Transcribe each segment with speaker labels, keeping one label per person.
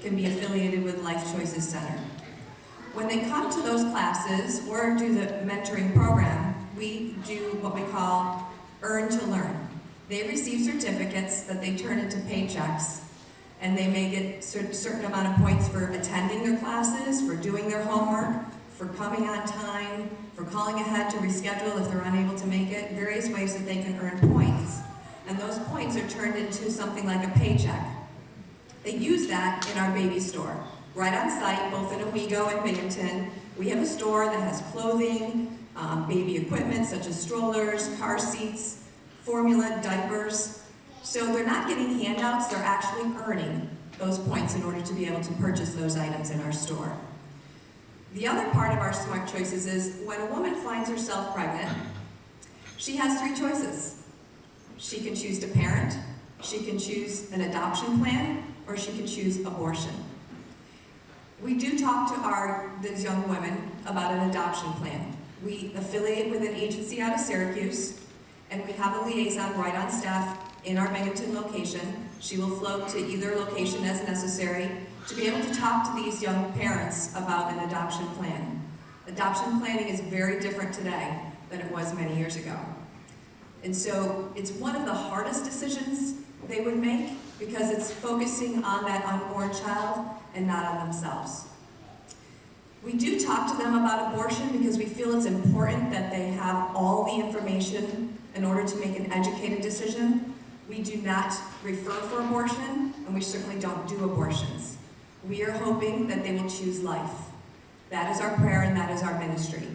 Speaker 1: can be affiliated with Life Choices Center. When they come to those classes or do the mentoring program, we do what we call Earn to Learn. They receive certificates that they turn into paychecks, and they may get a certain amount of points for attending their classes, for doing their homework, for coming on time, for calling ahead to reschedule if they're unable to make it, various ways that they can earn points. And those points are turned into something like a paycheck. They use that in our baby store. Right on site, both in Owego and Binghamton, we have a store that has clothing, baby equipment such as strollers, car seats, formula, diapers. So they're not getting handouts, they're actually earning those points in order to be able to purchase those items in our store. The other part of our Smart Choices is when a woman finds herself pregnant, she has 3 choices. She can choose to parent, she can choose an adoption plan, or she can choose abortion. We do talk to these young women about an adoption plan. We affiliate with an agency out of Syracuse, and we have a liaison right on staff in our Binghamton location. She will float to either location as necessary to be able to talk to these young parents about an adoption plan. Adoption planning is very different today than it was many years ago. And so it's one of the hardest decisions they would make because it's focusing on that unborn child and not on themselves. We do talk to them about abortion because we feel it's important that they have all the information in order to make an educated decision. We do not refer for abortion, and we certainly don't do abortions. We are hoping that they will choose life. That is our prayer and that is our ministry.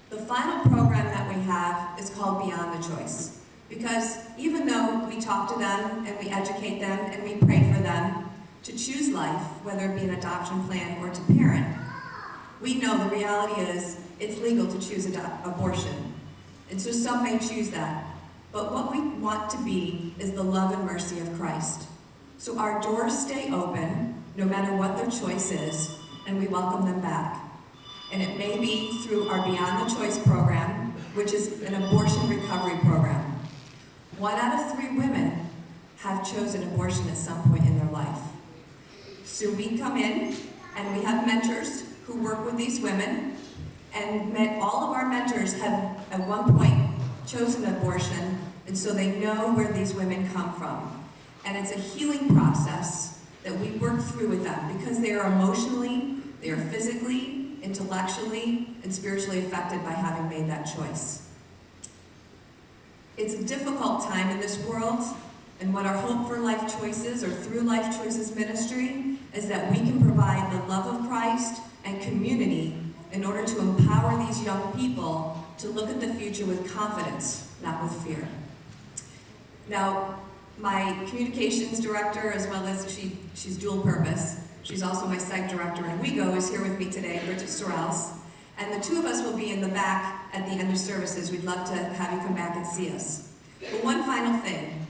Speaker 1: The final program that we have is called Beyond the Choice, because even though we talk to them and we educate them and we pray for them to choose life, whether it be an adoption plan or to parent, we know the reality is it's legal to choose abortion. And so some may choose that. But what we want to be is the love and mercy of Christ. So our doors stay open, no matter what their choice is, and we welcome them back. And it may be through our Beyond the Choice program, which is an abortion recovery program. 1 out of 3 women have chosen abortion at some point in their life. So we come in and we have mentors who work with these women, and all of our mentors have at one point chosen abortion, and so they know where these women come from. And it's a healing process that we work through with them because they are emotionally, they are physically, intellectually, and spiritually affected by having made that choice. It's a difficult time in this world, and what our hope for Life Choices or through Life Choices ministry is that we can provide the love of Christ and community in order to empower these young people to look at the future with confidence, not with fear. Now, my communications director, as well as she's dual purpose, she's also my psych director in Owego, is here with me today, Bridget Sorrells. And the 2 of us will be in the back at the end of services. We'd love to have you come back and see us. But one final thing.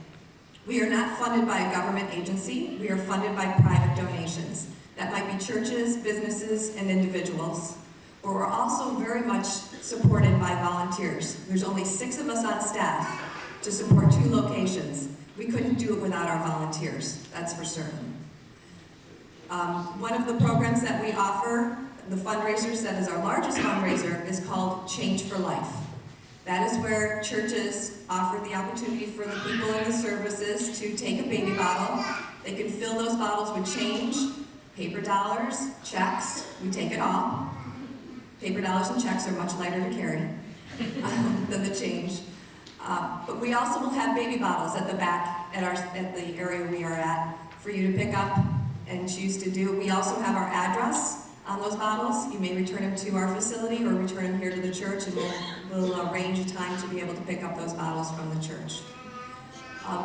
Speaker 1: We are not funded by a government agency. We are funded by private donations. That might be churches, businesses, and individuals. But we're also very much supported by volunteers. There's only 6 of us on staff to support 2 locations. We couldn't do it without our volunteers, that's for certain. One of the programs that we offer, the fundraisers, that is our largest fundraiser, is called Change for Life. That is where churches offer the opportunity for the people in the services to take a baby bottle. They can fill those bottles with change, paper dollars, checks. We take it all. Paper dollars and checks are much lighter to carry than the change. But we also will have baby bottles at the back at the area we are at for you to pick up and choose to do. We also have our address on those bottles. You may return them to our facility or return them here to the church, and we'll arrange a time to be able to pick up those bottles from the church.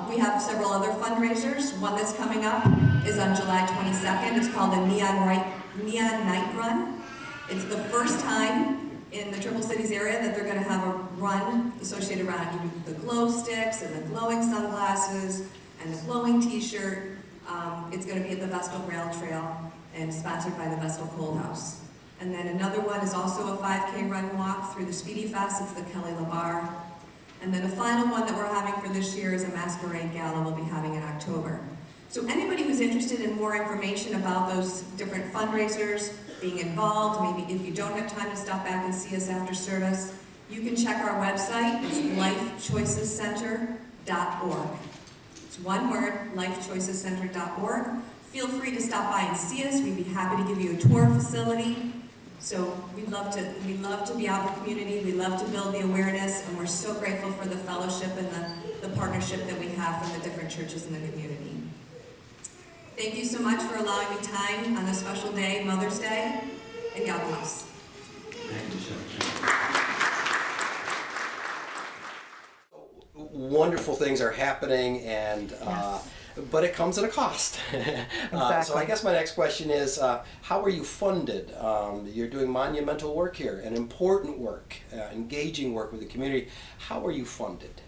Speaker 1: We have several other fundraisers. One that's coming up is on July 22nd. It's called the Neon Night Run. It's the first time in the Triple Cities area that they're going to have a run associated around the glow sticks and the glowing sunglasses and the glowing t-shirt. It's going to be at the Vestal Rail Trail and sponsored by the Vestal Cold House. And then another one is also a 5K run walk through the Speedy Fest. It's the Kelly LaBar. And then a final one that we're having for this year is a masquerade gala we'll be having in October. So anybody who's interested in more information about those different fundraisers, being involved, maybe if you don't have time to stop back and see us after service, you can check our website. It's lifechoicescenter.org. It's one word, lifechoicescenter.org. Feel free to stop by and see us. We'd be happy to give you a tour facility. So we love to be out in the community. We love to build the awareness, and we're so grateful for the fellowship and the partnership that we have from the different churches in the community. Thank you so much for allowing me time on this special day, Mother's Day, and God bless.
Speaker 2: Thank you, Shelley.
Speaker 3: Wonderful things are happening, and
Speaker 4: Yes.
Speaker 3: but it comes at a cost. So I guess my next question is, how are you funded? You're doing monumental work here, and important work, engaging work with the community. How are you funded?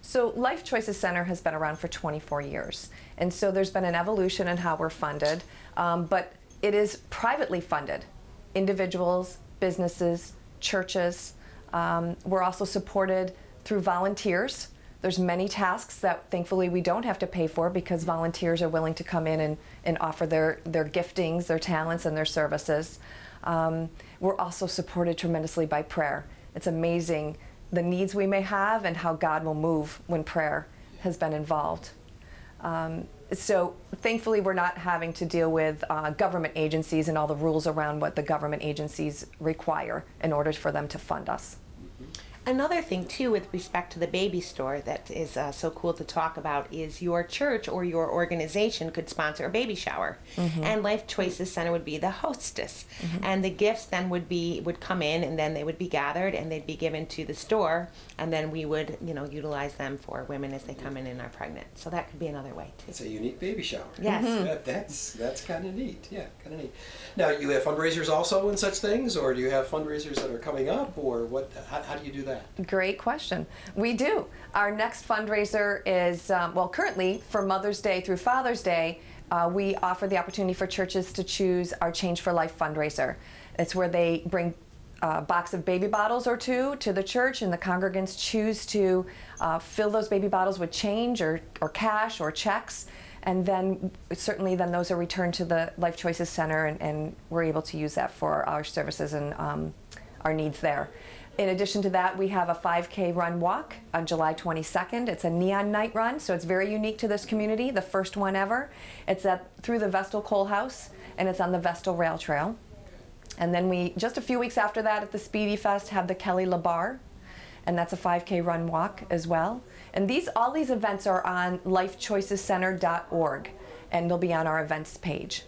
Speaker 4: So Life Choices Center has been around for 24 years. And so there's been an evolution in how we're funded, but it is privately funded. Individuals, businesses, churches. We're also supported through volunteers. There's many tasks that thankfully we don't have to pay for because volunteers are willing to come in and offer their giftings, their talents, and their services. We're also supported tremendously by prayer. It's amazing the needs we may have and how God will move when prayer has been involved. So thankfully we're not having to deal with government agencies and all the rules around what the government agencies require in order for them to fund us.
Speaker 5: Another thing too with respect to the baby store that is so cool to talk about is your church or your organization could sponsor a baby shower, and Life Choices Center would be the hostess, and the gifts then would come in, and then they would be gathered and they'd be given to the store, and then we would utilize them for women as they come in and are pregnant. So that could be another way too.
Speaker 3: It's a unique baby shower.
Speaker 5: Yes.
Speaker 3: That's kind of neat. Yeah, kind of neat. Now, you have fundraisers also and such things, or do you have fundraisers that are coming up, or what? How do you do that?
Speaker 4: Great question. We do. Our next fundraiser is, currently for Mother's Day through Father's Day, we offer the opportunity for churches to choose our Change for Life fundraiser. It's where they bring a box of baby bottles or two to the church, and the congregants choose to fill those baby bottles with change or cash or checks. And then certainly then those are returned to the Life Choices Center, and we're able to use that for our services and our needs there. In addition to that, we have a 5K run walk on July 22nd. It's a neon night run, so it's very unique to this community, the first one ever. It's through the Vestal Coal House, and it's on the Vestal Rail Trail. And then we, just a few weeks after that at the Speedy Fest, have the Kelly LaBar, and that's a 5K run walk as well. And all these events are on lifechoicescenter.org, and they'll be on our events page.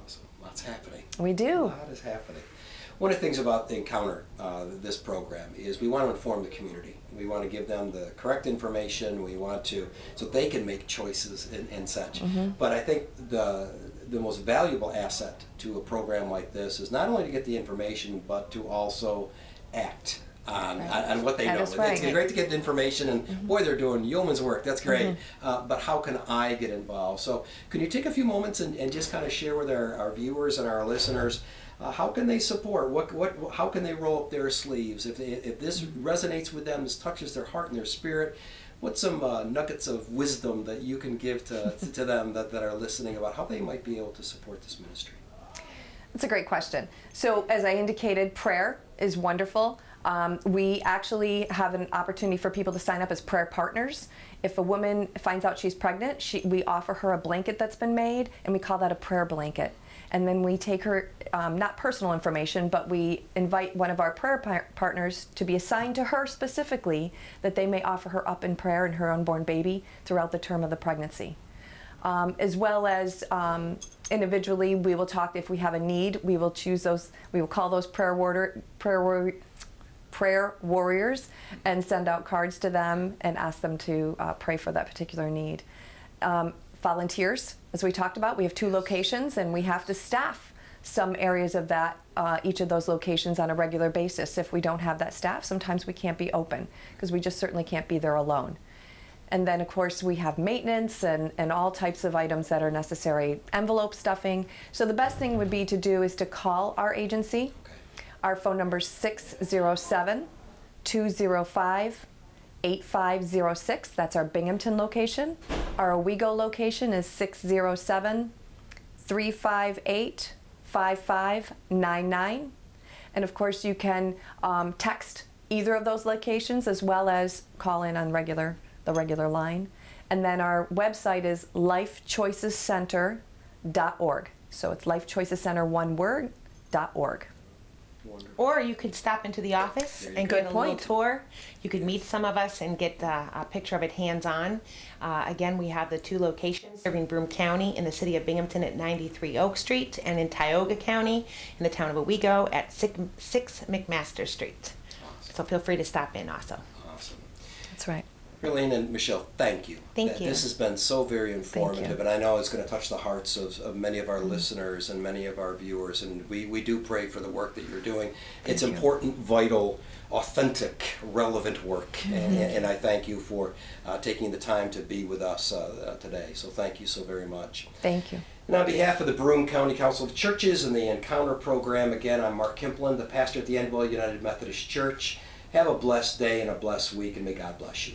Speaker 3: Awesome. Lots happening.
Speaker 4: We do.
Speaker 3: A lot is happening. One of the things about the Encounter, this program, is we want to inform the community. We want to give them the correct information. We want to, so they can make choices and such. But I think the most valuable asset to a program like this is not only to get the information, but to also act on what they know.
Speaker 4: That is right.
Speaker 3: It's great to get the information, and boy, they're doing yeoman's work. That's great. But how can I get involved? So can you take a few moments and just kind of share with our viewers and our listeners, how can they support? How can they roll up their sleeves? If this resonates with them, this touches their heart and their spirit, what's some nuggets of wisdom that you can give to them that are listening about how they might be able to support this ministry?
Speaker 4: That's a great question. So as I indicated, prayer is wonderful. We actually have an opportunity for people to sign up as prayer partners. If a woman finds out she's pregnant, we offer her a blanket that's been made, and we call that a prayer blanket. And then we take her, not personal information, but we invite one of our prayer partners to be assigned to her specifically, that they may offer her up in prayer and her unborn baby throughout the term of the pregnancy. As well as individually, we will talk if we have a need. We will choose those. We will call those prayer warriors and send out cards to them and ask them to pray for that particular need. Volunteers, as we talked about, we have 2 locations, and we have to staff some areas of that, each of those locations on a regular basis. If we don't have that staff, sometimes we can't be open because we just certainly can't be there alone. And then, of course, we have maintenance and all types of items that are necessary, envelope stuffing. So the best thing would be to do is to call our agency. Our phone number is 607-205-8506. That's our Binghamton location. Our Owego location is 607-358-5599. And of course, you can text either of those locations as well as call in on the regular line. And then our website is lifechoicescenter.org. So it's lifechoicescenter, one word, .org.
Speaker 3: Wonderful.
Speaker 5: Or you could stop into the office and
Speaker 4: go.
Speaker 5: get a
Speaker 4: Good
Speaker 5: little
Speaker 4: point.
Speaker 5: tour. You could meet some of us and get a picture of it hands-on. Again, we have the 2 locations serving Broome County in the city of Binghamton at 93 Oak Street, and in Tioga County in the town of Owego at 6 McMaster Street.
Speaker 3: Awesome.
Speaker 5: So feel free to stop in also.
Speaker 3: Awesome.
Speaker 4: That's right.
Speaker 3: Fairlene and Michelle, thank you.
Speaker 5: Thank you.
Speaker 3: This has been so very informative,
Speaker 4: you.
Speaker 3: and I know it's going to touch the hearts of many of our listeners and many of our viewers, and we do pray for the work that you're doing. It's important, vital, authentic, relevant work, and I thank you for taking the time to be with us today. So thank you so very much.
Speaker 4: Thank you.
Speaker 3: And on behalf of the Broome County Council of Churches and the Encounter Program, again, I'm Mark Kimpland, the pastor at the Endwell United Methodist Church. Have a blessed day and a blessed week, and may God bless you.